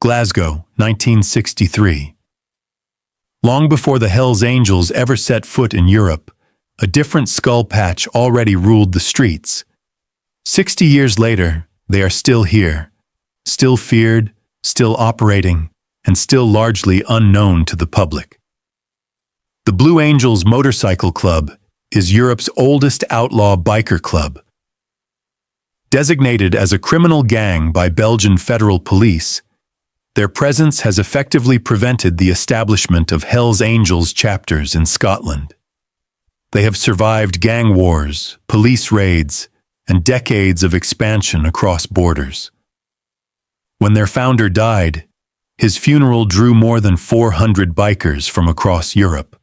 Glasgow, 1963. Long before the Hells Angels ever set foot in Europe, a different skull patch already ruled the streets. 60 years later, they are still here, still feared, still operating, and still largely unknown to the public. The Blue Angels Motorcycle Club is Europe's oldest outlaw biker club. Designated as a criminal gang by Belgian federal police, their presence has effectively prevented the establishment of Hells Angels chapters in Scotland. They have survived gang wars, police raids, and decades of expansion across borders. When their founder died, his funeral drew more than 400 bikers from across Europe.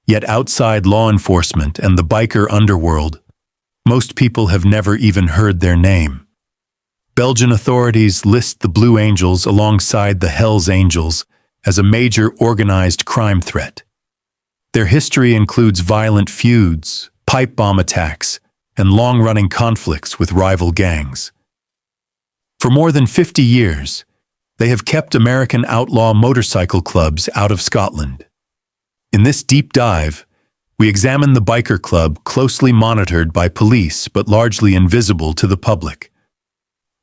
Yet outside law enforcement and the biker underworld, most people have never even heard their name. Belgian authorities list the Blue Angels alongside the Hells Angels as a major organized crime threat. Their history includes violent feuds, pipe bomb attacks, and long-running conflicts with rival gangs. For more than 50 years, they have kept American outlaw motorcycle clubs out of Scotland. In this deep dive, we examine the biker club closely monitored by police but largely invisible to the public.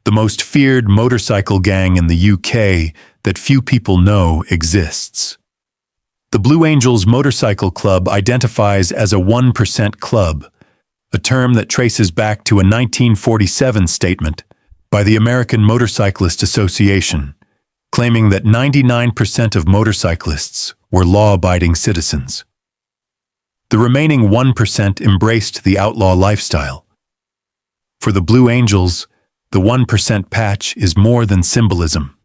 The most feared motorcycle gang in the UK that few people know exists. The Blue Angels Motorcycle Club identifies as a 1% club, a term that traces back to a 1947 statement by the American Motorcyclist Association, claiming that 99% of motorcyclists were law-abiding citizens. The remaining 1% embraced the outlaw lifestyle. For the Blue Angels, the 1% patch is more than symbolism.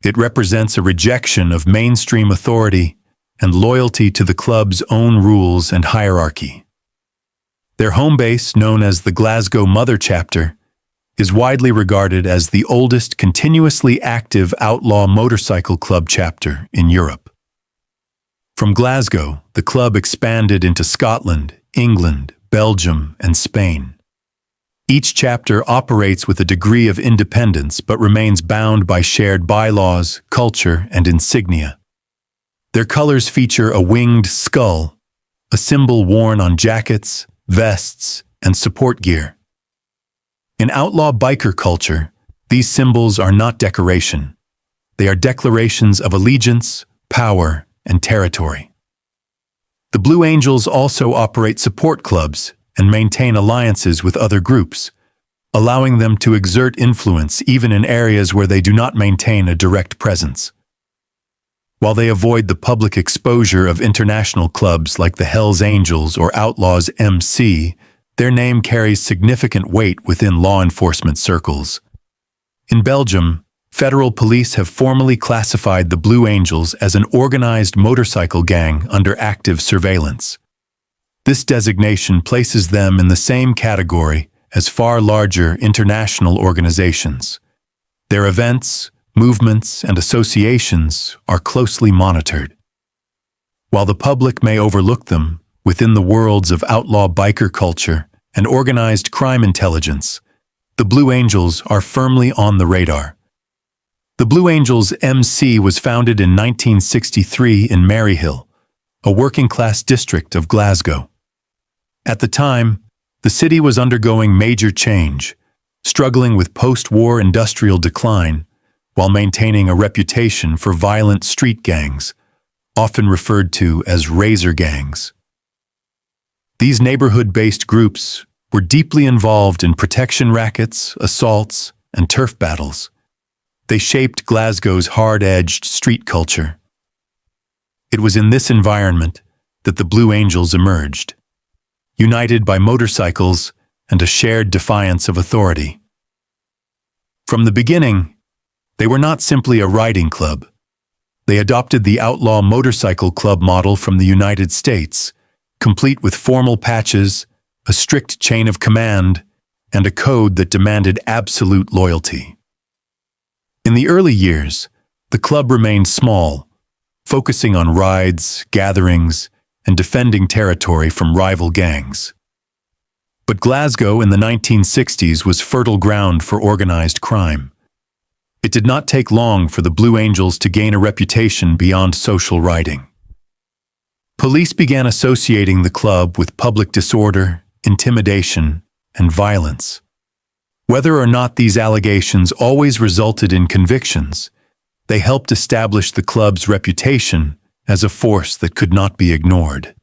It represents a rejection of mainstream authority and loyalty to the club's own rules and hierarchy. Their home base, known as the Glasgow Mother Chapter, is widely regarded as the oldest continuously active outlaw motorcycle club chapter in Europe. From Glasgow, the club expanded into Scotland, England, Belgium, and Spain. Each chapter operates with a degree of independence but remains bound by shared bylaws, culture, and insignia. Their colors feature a winged skull, a symbol worn on jackets, vests, and support gear. In outlaw biker culture, these symbols are not decoration. They are declarations of allegiance, power, and territory. The Blue Angels also operate support clubs and maintain alliances with other groups, allowing them to exert influence even in areas where they do not maintain a direct presence. While they avoid the public exposure of international clubs like the Hells Angels or Outlaws MC, their name carries significant weight within law enforcement circles. In Belgium, federal police have formally classified the Blue Angels as an organized motorcycle gang under active surveillance. This designation places them in the same category as far larger international organizations. Their events, movements, and associations are closely monitored. While the public may overlook them, within the worlds of outlaw biker culture and organized crime intelligence, the Blue Angels are firmly on the radar. The Blue Angels MC was founded in 1963 in Maryhill, a working-class district of Glasgow. At the time, the city was undergoing major change, struggling with post-war industrial decline, while maintaining a reputation for violent street gangs, often referred to as razor gangs. These neighborhood-based groups were deeply involved in protection rackets, assaults, and turf battles. They shaped Glasgow's hard-edged street culture. It was in this environment that the Blue Angels emerged, united by motorcycles and a shared defiance of authority. From the beginning, they were not simply a riding club. They adopted the outlaw motorcycle club model from the United States, complete with formal patches, a strict chain of command, and a code that demanded absolute loyalty. In the early years, the club remained small, focusing on rides, gatherings, and defending territory from rival gangs. But Glasgow in the 1960s was fertile ground for organized crime. It did not take long for the Blue Angels to gain a reputation beyond social writing. Police began associating the club with public disorder, intimidation, and violence. Whether or not these allegations always resulted in convictions, they helped establish the club's reputation as a force that could not be ignored.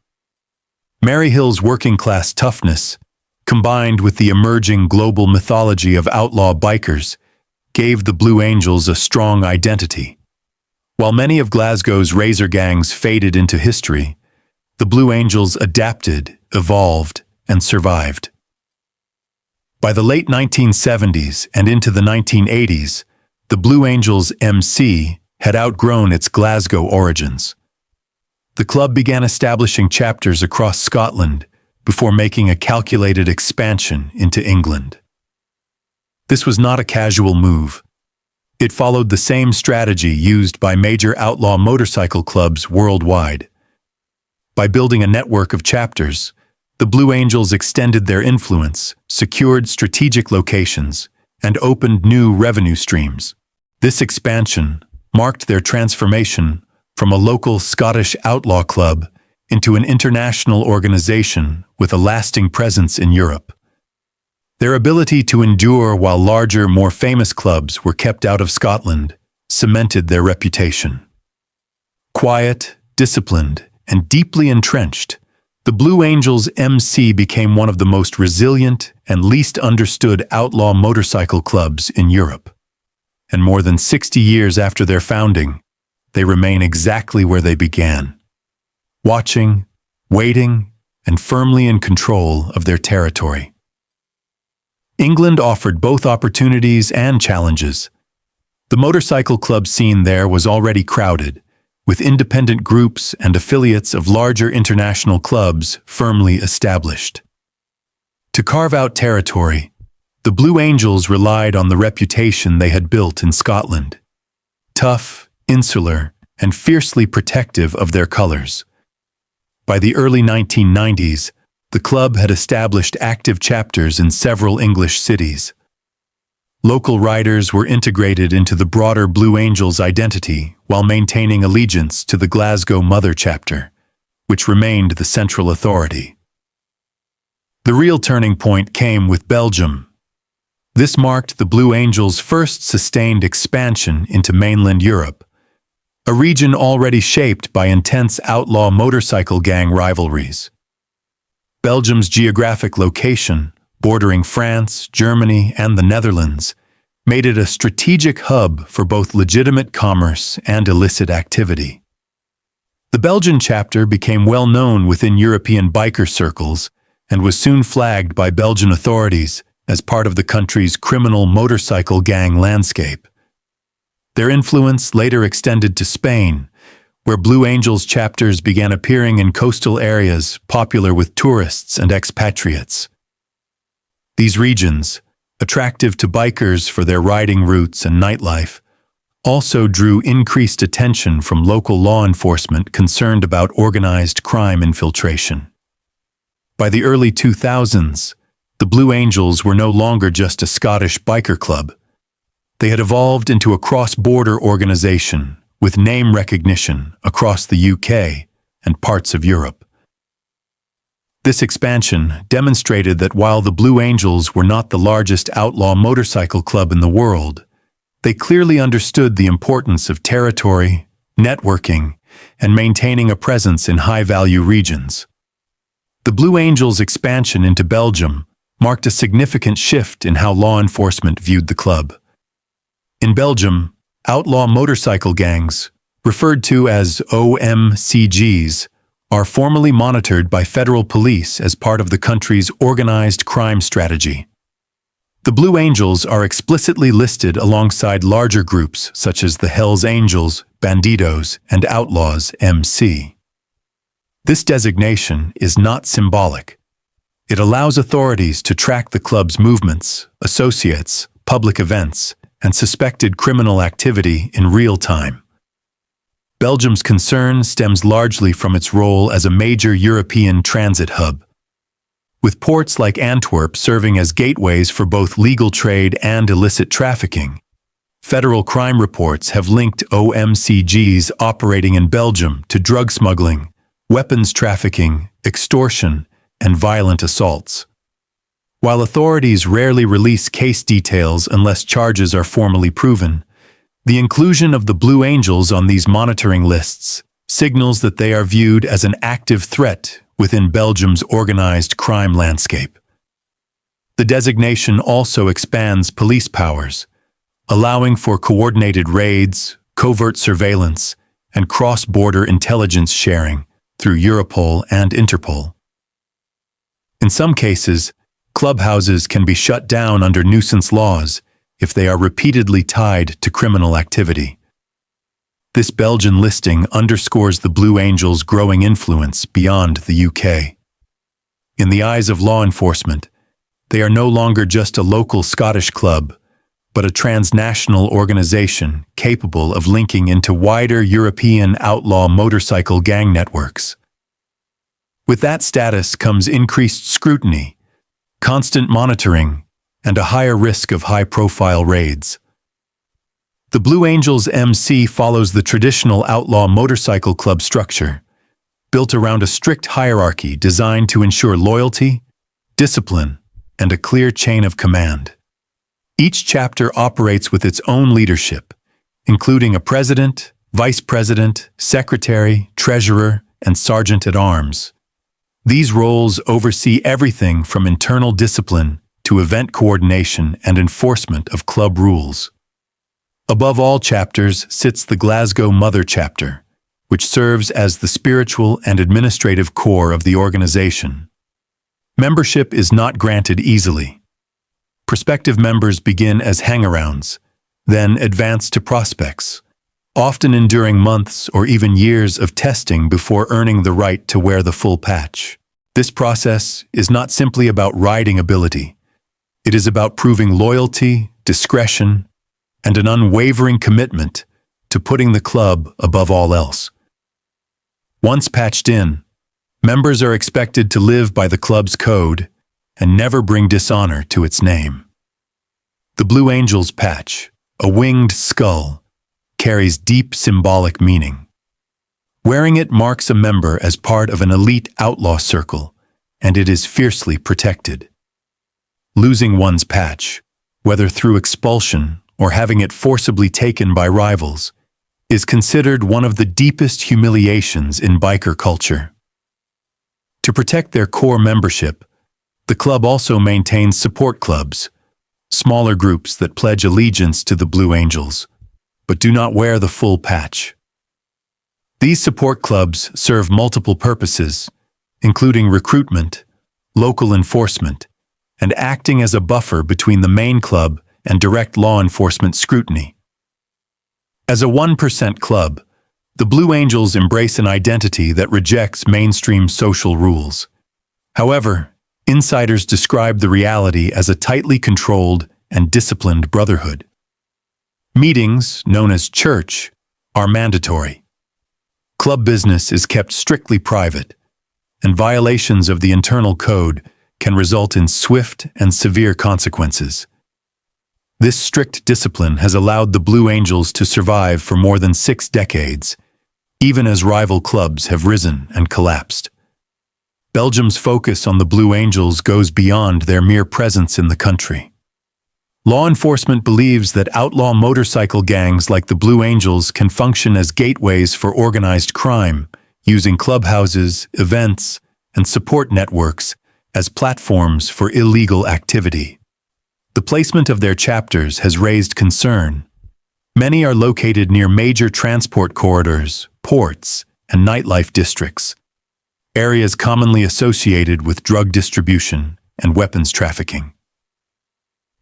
Maryhill's working-class toughness, combined with the emerging global mythology of outlaw bikers, gave the Blue Angels a strong identity. While many of Glasgow's razor gangs faded into history, the Blue Angels adapted, evolved, and survived. By the late 1970s and into the 1980s, the Blue Angels MC had outgrown its Glasgow origins. The club began establishing chapters across Scotland before making a calculated expansion into England. This was not a casual move. It followed the same strategy used by major outlaw motorcycle clubs worldwide. By building a network of chapters, the Blue Angels extended their influence, secured strategic locations, and opened new revenue streams. This expansion marked their transformation from a local Scottish outlaw club into an international organization with a lasting presence in Europe. Their ability to endure while larger, more famous clubs were kept out of Scotland cemented their reputation. Quiet, disciplined, and deeply entrenched, the Blue Angels MC became one of the most resilient and least understood outlaw motorcycle clubs in Europe. And more than 60 years after their founding, they remain exactly where they began, watching, waiting, and firmly in control of their territory. England offered both opportunities and challenges. The motorcycle club scene there was already crowded, with independent groups and affiliates of larger international clubs firmly established. To carve out territory, the Blue Angels relied on the reputation they had built in Scotland. Tough, insular, and fiercely protective of their colors. By the early 1990s, the club had established active chapters in several English cities. Local riders were integrated into the broader Blue Angels identity while maintaining allegiance to the Glasgow mother chapter, which remained the central authority. The real turning point came with Belgium. This marked the Blue Angels' first sustained expansion into mainland Europe, a region already shaped by intense outlaw motorcycle gang rivalries. Belgium's geographic location, bordering France, Germany, and the Netherlands, made it a strategic hub for both legitimate commerce and illicit activity. The Belgian chapter became well known within European biker circles and was soon flagged by Belgian authorities as part of the country's criminal motorcycle gang landscape. Their influence later extended to Spain, where Blue Angels chapters began appearing in coastal areas popular with tourists and expatriates. These regions, attractive to bikers for their riding routes and nightlife, also drew increased attention from local law enforcement concerned about organized crime infiltration. By the early 2000s, the Blue Angels were no longer just a Scottish biker club. They had evolved into a cross-border organization with name recognition across the UK and parts of Europe. This expansion demonstrated that while the Blue Angels were not the largest outlaw motorcycle club in the world, they clearly understood the importance of territory, networking, and maintaining a presence in high-value regions. The Blue Angels' expansion into Belgium marked a significant shift in how law enforcement viewed the club. In Belgium, outlaw motorcycle gangs, referred to as OMCGs, are formally monitored by federal police as part of the country's organized crime strategy. The Blue Angels are explicitly listed alongside larger groups such as the Hells Angels, Bandidos, and Outlaws MC. This designation is not symbolic. It allows authorities to track the club's movements, associates, public events, and suspected criminal activity in real time. Belgium's concern stems largely from its role as a major European transit hub, with ports like Antwerp serving as gateways for both legal trade and illicit trafficking. Federal crime reports have linked OMCGs operating in Belgium to drug smuggling, weapons trafficking, extortion, and violent assaults. While authorities rarely release case details unless charges are formally proven, the inclusion of the Blue Angels on these monitoring lists signals that they are viewed as an active threat within Belgium's organized crime landscape. The designation also expands police powers, allowing for coordinated raids, covert surveillance, and cross-border intelligence sharing through Europol and Interpol. In some cases, clubhouses can be shut down under nuisance laws if they are repeatedly tied to criminal activity. This Belgian listing underscores the Blue Angels' growing influence beyond the UK. In the eyes of law enforcement, they are no longer just a local Scottish club, but a transnational organization capable of linking into wider European outlaw motorcycle gang networks. With that status comes increased scrutiny, constant monitoring, and a higher risk of high-profile raids. The Blue Angels MC follows the traditional outlaw motorcycle club structure, built around a strict hierarchy designed to ensure loyalty, discipline, and a clear chain of command. Each chapter operates with its own leadership, including a president, vice president, secretary, treasurer, and sergeant-at-arms. These roles oversee everything from internal discipline to event coordination and enforcement of club rules. Above all chapters sits the Glasgow Mother Chapter, which serves as the spiritual and administrative core of the organization. Membership is not granted easily. Prospective members begin as hangarounds, then advance to prospects, often enduring months or even years of testing before earning the right to wear the full patch. This process is not simply about riding ability. It is about proving loyalty, discretion, and an unwavering commitment to putting the club above all else. Once patched in, members are expected to live by the club's code and never bring dishonor to its name. The Blue Angels patch, a winged skull, carries deep symbolic meaning. Wearing it marks a member as part of an elite outlaw circle, and it is fiercely protected. Losing one's patch, whether through expulsion or having it forcibly taken by rivals, is considered one of the deepest humiliations in biker culture. To protect their core membership, the club also maintains support clubs, smaller groups that pledge allegiance to the Blue Angels, but do not wear the full patch. These support clubs serve multiple purposes, including recruitment, local enforcement, and acting as a buffer between the main club and direct law enforcement scrutiny. As a 1% club, the Blue Angels embrace an identity that rejects mainstream social rules. However, insiders describe the reality as a tightly controlled and disciplined brotherhood. Meetings, known as church, are mandatory. Club business is kept strictly private, and violations of the internal code can result in swift and severe consequences. This strict discipline has allowed the Blue Angels to survive for more than 6 decades, even as rival clubs have risen and collapsed. Belgium's focus on the Blue Angels goes beyond their mere presence in the country. Law enforcement believes that outlaw motorcycle gangs like the Blue Angels can function as gateways for organized crime, using clubhouses, events, and support networks as platforms for illegal activity. The placement of their chapters has raised concern. Many are located near major transport corridors, ports, and nightlife districts, areas commonly associated with drug distribution and weapons trafficking.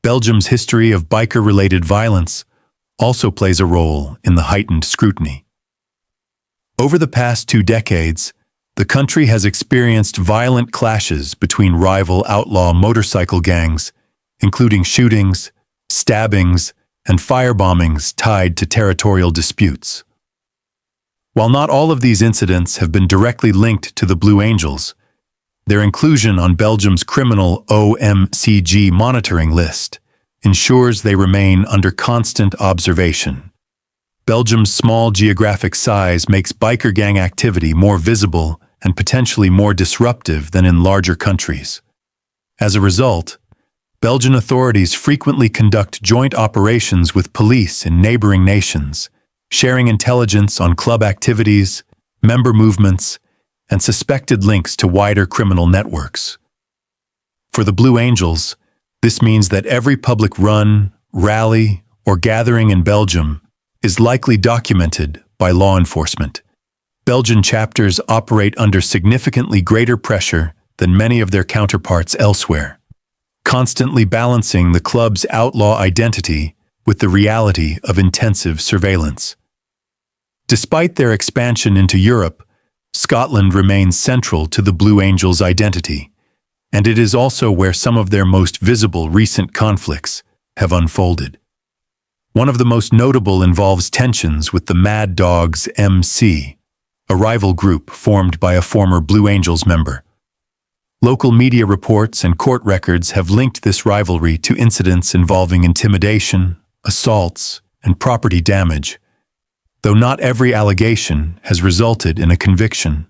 Belgium's history of biker-related violence also plays a role in the heightened scrutiny. Over the past 2 decades, the country has experienced violent clashes between rival outlaw motorcycle gangs, including shootings, stabbings, and firebombings tied to territorial disputes. While not all of these incidents have been directly linked to the Blue Angels, their inclusion on Belgium's criminal OMCG monitoring list ensures they remain under constant observation. Belgium's small geographic size makes biker gang activity more visible and potentially more disruptive than in larger countries. As a result, Belgian authorities frequently conduct joint operations with police in neighboring nations, sharing intelligence on club activities, member movements, and suspected links to wider criminal networks. For the Blue Angels, this means that every public run, rally, or gathering in Belgium is likely documented by law enforcement. Belgian chapters operate under significantly greater pressure than many of their counterparts elsewhere, constantly balancing the club's outlaw identity with the reality of intensive surveillance. Despite their expansion into Europe, Scotland remains central to the Blue Angels' identity, and it is also where some of their most visible recent conflicts have unfolded. One of the most notable involves tensions with the Mad Dogs MC, a rival group formed by a former Blue Angels member. Local media reports and court records have linked this rivalry to incidents involving intimidation, assaults, and property damage, though not every allegation has resulted in a conviction.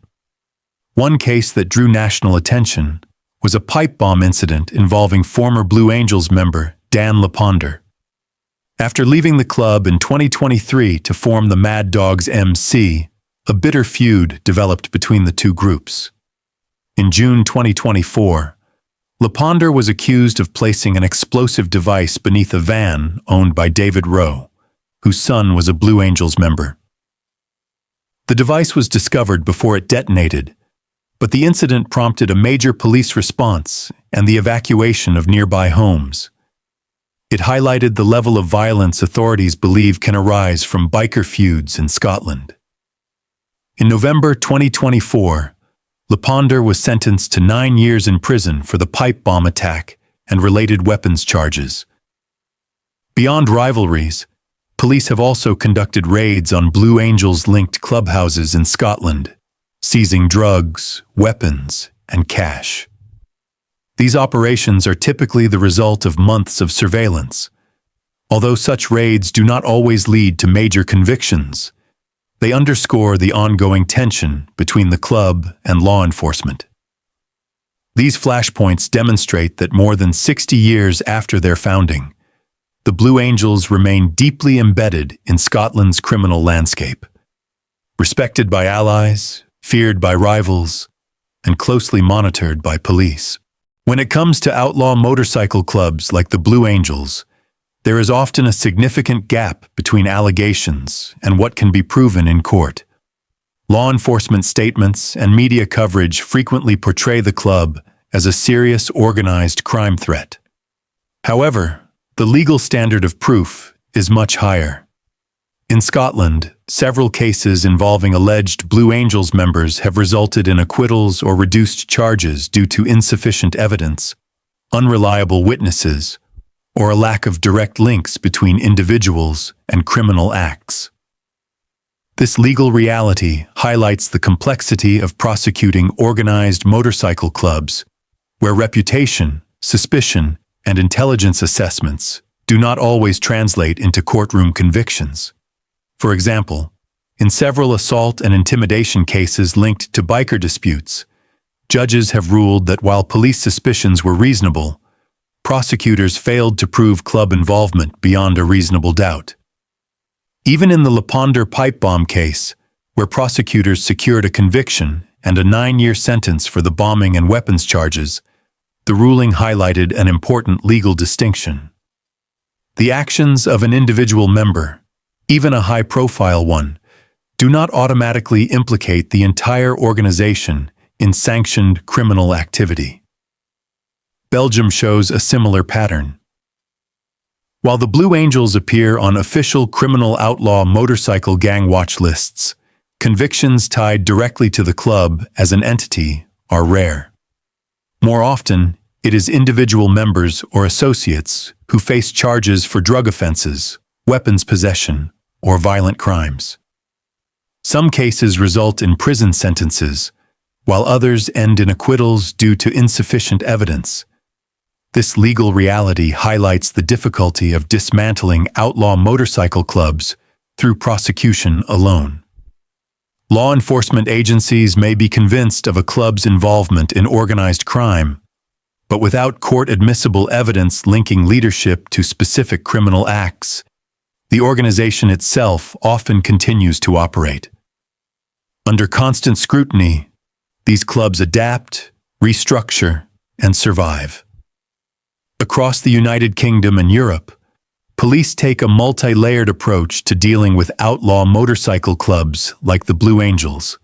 One case that drew national attention was a pipe bomb incident involving former Blue Angels member Dan Leponder. After leaving the club in 2023 to form the Mad Dogs MC, a bitter feud developed between the two groups. In June 2024, Leponder was accused of placing an explosive device beneath a van owned by David Rowe, whose son was a Blue Angels member. The device was discovered before it detonated, but the incident prompted a major police response and the evacuation of nearby homes. It highlighted the level of violence authorities believe can arise from biker feuds in Scotland. In November 2024, Leponder was sentenced to 9 years in prison for the pipe bomb attack and related weapons charges. Beyond rivalries, police have also conducted raids on Blue Angels-linked clubhouses in Scotland, seizing drugs, weapons, and cash. These operations are typically the result of months of surveillance. Although such raids do not always lead to major convictions, they underscore the ongoing tension between the club and law enforcement. These flashpoints demonstrate that more than 60 years after their founding, the Blue Angels remain deeply embedded in Scotland's criminal landscape. Respected by allies, feared by rivals, and closely monitored by police. When it comes to outlaw motorcycle clubs like the Blue Angels, there is often a significant gap between allegations and what can be proven in court. Law enforcement statements and media coverage frequently portray the club as a serious organized crime threat. However, the legal standard of proof is much higher. In Scotland, several cases involving alleged Blue Angels members have resulted in acquittals or reduced charges due to insufficient evidence, unreliable witnesses, or a lack of direct links between individuals and criminal acts. This legal reality highlights the complexity of prosecuting organized motorcycle clubs, where reputation, suspicion, and intelligence assessments do not always translate into courtroom convictions. For example, in several assault and intimidation cases linked to biker disputes, judges have ruled that while police suspicions were reasonable, prosecutors failed to prove club involvement beyond a reasonable doubt. Even in the Leponder pipe bomb case, where prosecutors secured a conviction and a 9-year sentence for the bombing and weapons charges, the ruling highlighted an important legal distinction. The actions of an individual member, even a high-profile one, do not automatically implicate the entire organization in sanctioned criminal activity. Belgium shows a similar pattern. While the Blue Angels appear on official criminal outlaw motorcycle gang watch lists, convictions tied directly to the club as an entity are rare. More often, it is individual members or associates who face charges for drug offenses, weapons possession, or violent crimes. Some cases result in prison sentences, while others end in acquittals due to insufficient evidence. This legal reality highlights the difficulty of dismantling outlaw motorcycle clubs through prosecution alone. Law enforcement agencies may be convinced of a club's involvement in organized crime, but without court-admissible evidence linking leadership to specific criminal acts, the organization itself often continues to operate. Under constant scrutiny, these clubs adapt, restructure, and survive. Across the United Kingdom and Europe, police take a multi-layered approach to dealing with outlaw motorcycle clubs like the Blue Angels.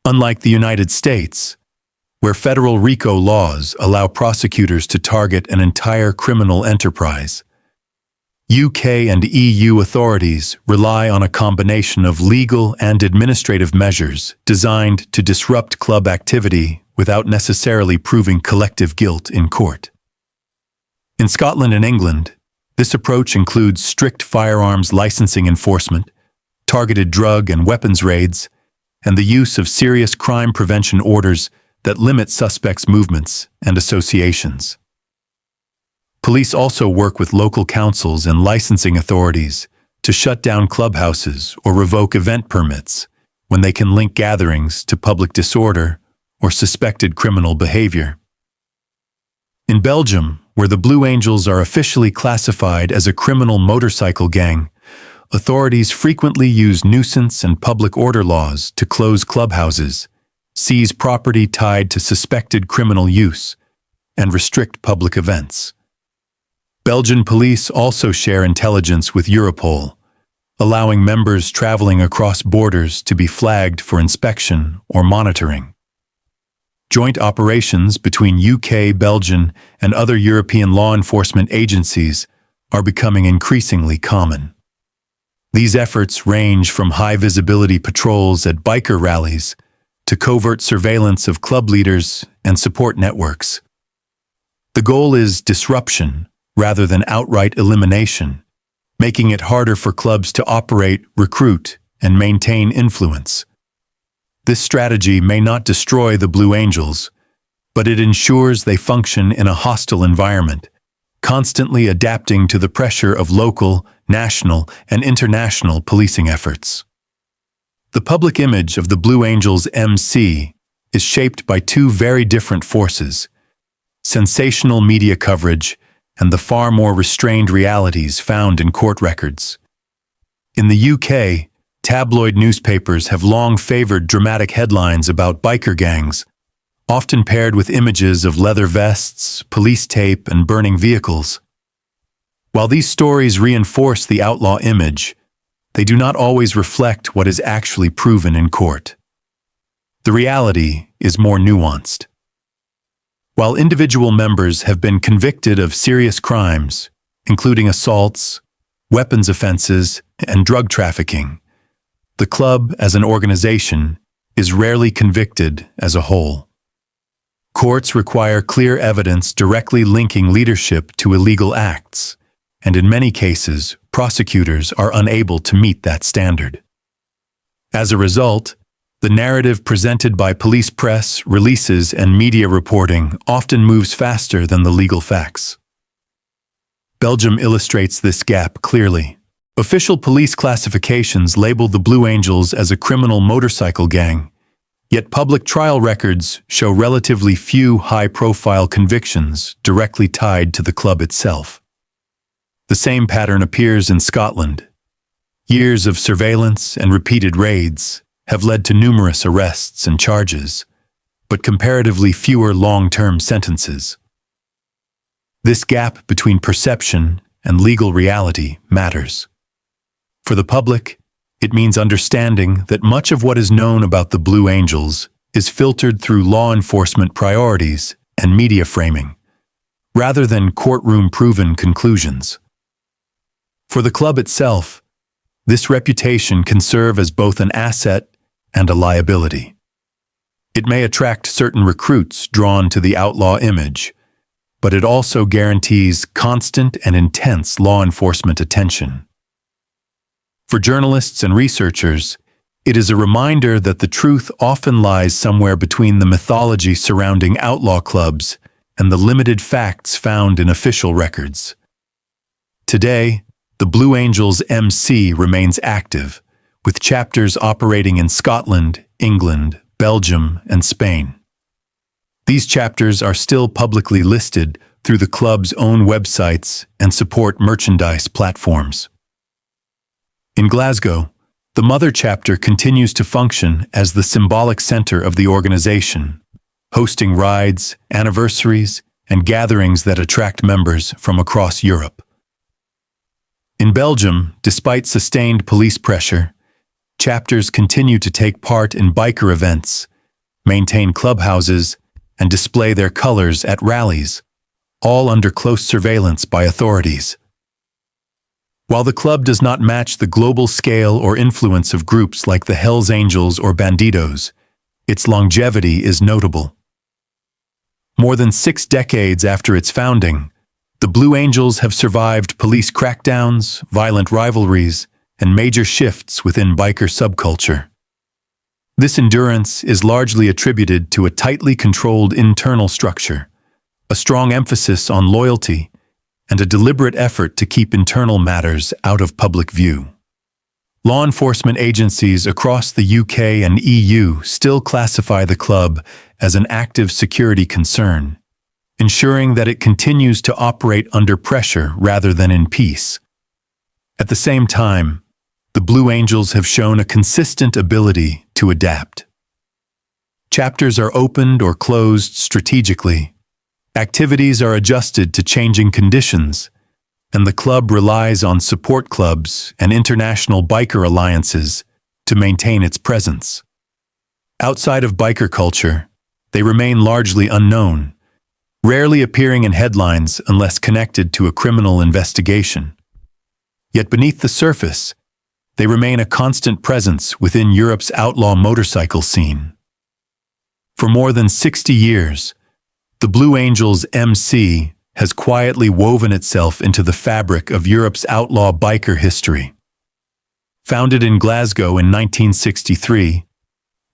Unlike the United States, where federal RICO laws allow prosecutors to target an entire criminal enterprise, UK and EU authorities rely on a combination of legal and administrative measures designed to disrupt club activity without necessarily proving collective guilt in court. In Scotland and England, this approach includes strict firearms licensing enforcement, targeted drug and weapons raids, and the use of serious crime prevention orders that limit suspects' movements and associations. Police also work with local councils and licensing authorities to shut down clubhouses or revoke event permits when they can link gatherings to public disorder or suspected criminal behavior. In Belgium, where the Blue Angels are officially classified as a criminal motorcycle gang, authorities frequently use nuisance and public order laws to close clubhouses, seize property tied to suspected criminal use, and restrict public events. Belgian police also share intelligence with Europol, allowing members traveling across borders to be flagged for inspection or monitoring. Joint operations between UK, Belgian, and other European law enforcement agencies are becoming increasingly common. These efforts range from high-visibility patrols at biker rallies to covert surveillance of club leaders and support networks. The goal is disruption rather than outright elimination, making it harder for clubs to operate, recruit, and maintain influence. This strategy may not destroy the Blue Angels, but it ensures they function in a hostile environment, constantly adapting to the pressure of local, national, and international policing efforts. The public image of the Blue Angels MC is shaped by two very different forces: sensational media coverage and the far more restrained realities found in court records. In the UK, tabloid newspapers have long favored dramatic headlines about biker gangs, often paired with images of leather vests, police tape, and burning vehicles. While these stories reinforce the outlaw image, they do not always reflect what is actually proven in court. The reality is more nuanced. While individual members have been convicted of serious crimes, including assaults, weapons offenses, and drug trafficking, the club as an organization is rarely convicted as a whole. Courts require clear evidence directly linking leadership to illegal acts, and in many cases, prosecutors are unable to meet that standard. As a result, the narrative presented by police press, releases, and media reporting often moves faster than the legal facts. Belgium illustrates this gap clearly. Official police classifications label the Blue Angels as a criminal motorcycle gang, yet public trial records show relatively few high-profile convictions directly tied to the club itself. The same pattern appears in Scotland. Years of surveillance and repeated raids have led to numerous arrests and charges, but comparatively fewer long-term sentences. This gap between perception and legal reality matters. For the public, it means understanding that much of what is known about the Blue Angels is filtered through law enforcement priorities and media framing, rather than courtroom-proven conclusions. For the club itself, this reputation can serve as both an asset and a liability. It may attract certain recruits drawn to the outlaw image, but it also guarantees constant and intense law enforcement attention. For journalists and researchers, it is a reminder that the truth often lies somewhere between the mythology surrounding outlaw clubs and the limited facts found in official records. Today, the Blue Angels MC remains active, with chapters operating in Scotland, England, Belgium, and Spain. These chapters are still publicly listed through the club's own websites and support merchandise platforms. In Glasgow, the mother chapter continues to function as the symbolic center of the organization, hosting rides, anniversaries, and gatherings that attract members from across Europe. In Belgium, despite sustained police pressure, chapters continue to take part in biker events, maintain clubhouses, and display their colors at rallies, all under close surveillance by authorities. While the club does not match the global scale or influence of groups like the Hells Angels or Bandidos, its longevity is notable. More than 6 decades after its founding, the Blue Angels have survived police crackdowns, violent rivalries, and major shifts within biker subculture. This endurance is largely attributed to a tightly controlled internal structure, a strong emphasis on loyalty, and a deliberate effort to keep internal matters out of public view. Law enforcement agencies across the UK and EU still classify the club as an active security concern, ensuring that it continues to operate under pressure rather than in peace. At the same time, the Blue Angels have shown a consistent ability to adapt. Chapters are opened or closed strategically. Activities are adjusted to changing conditions, and the club relies on support clubs and international biker alliances to maintain its presence. Outside of biker culture, they remain largely unknown, rarely appearing in headlines unless connected to a criminal investigation. Yet beneath the surface, they remain a constant presence within Europe's outlaw motorcycle scene. For more than 60 years, the Blue Angels MC has quietly woven itself into the fabric of Europe's outlaw biker history. Founded in Glasgow in 1963,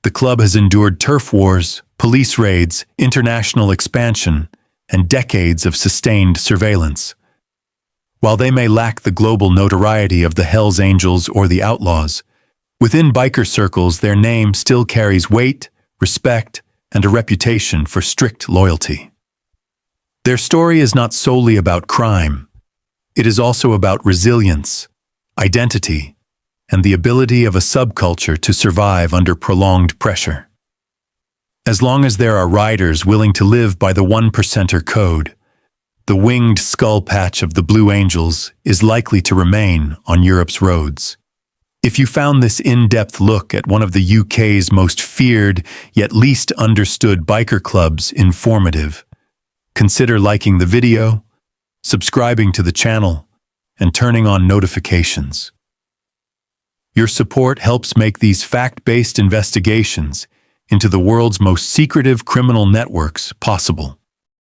the club has endured turf wars, police raids, international expansion, and decades of sustained surveillance. While they may lack the global notoriety of the Hells Angels or the Outlaws, within biker circles their name still carries weight, respect, and a reputation for strict loyalty. Their story is not solely about crime. It is also about resilience, identity, and the ability of a subculture to survive under prolonged pressure. As long as there are riders willing to live by the 1%er code, the winged skull patch of the Blue Angels is likely to remain on Europe's roads. If you found this in-depth look at one of the UK's most feared yet least understood biker clubs informative, consider liking the video, subscribing to the channel, and turning on notifications. Your support helps make these fact-based investigations into the world's most secretive criminal networks possible.